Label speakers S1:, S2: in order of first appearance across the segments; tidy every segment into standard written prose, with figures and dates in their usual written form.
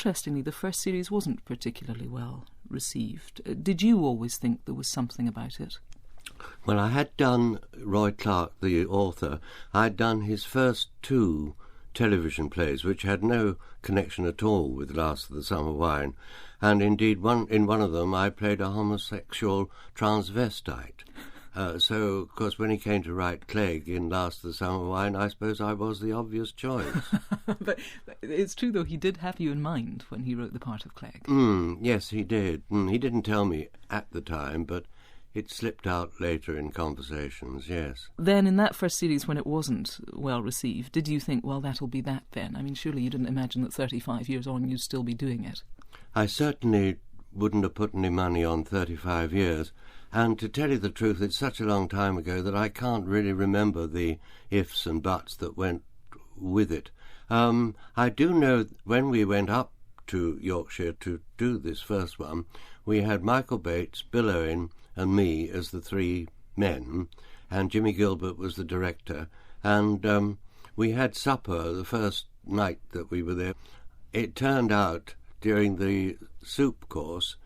S1: interestingly, the first series wasn't particularly well received. Did you always think there was something about it?
S2: Well, I had done Roy Clark, the author. I'd done his first 2 television plays, which had no connection at all with Last of the Summer Wine. And indeed, in one of them, I played a homosexual transvestite. So, of course, when he came to write Clegg in Last of the Summer Wine, I suppose I was the obvious choice.
S1: But it's true, though, he did have you in mind when he wrote the part of Clegg.
S2: Yes, he did. He didn't tell me at the time, but it slipped out later in conversations, yes.
S1: Then, in that first series, when it wasn't well received, did you think, well, that'll be that then? I mean, surely you didn't imagine that 35 years on you'd still be doing it.
S2: I certainly wouldn't have put any money on 35 years. And to tell you the truth, it's such a long time ago that I can't really remember the ifs and buts that went with it. I do know when we went up to Yorkshire to do this first one, we had Michael Bates, Bill Owen and me as the 3 men, and Jimmy Gilbert was the director. And we had supper the first night that we were there. It turned out during the soup course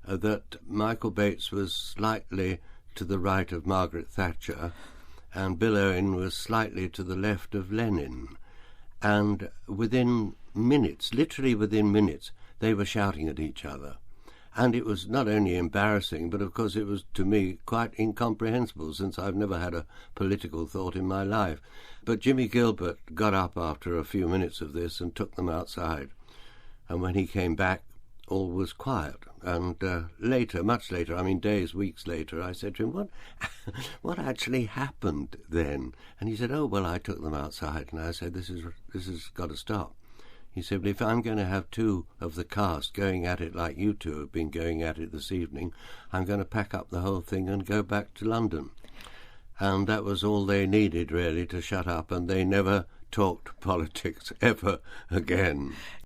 S2: that Michael Bates was slightly to the right of Margaret Thatcher and Bill Owen was slightly to the left of Lenin. And within minutes, literally within minutes, they were shouting at each other. And it was not only embarrassing, but of course it was to me quite incomprehensible, since I've never had a political thought in my life. But Jimmy Gilbert got up after a few minutes of this and took them outside. And when he came back, all was quiet. And later, much later, I mean days, weeks later, I said to him, what actually happened then? And he said, oh, well, I took them outside. And I said, this has got to stop. He said, well, if I'm going to have 2 of the cast going at it like you 2 have been going at it this evening, I'm going to pack up the whole thing and go back to London. And that was all they needed, really, to shut up, and they never talked politics ever again.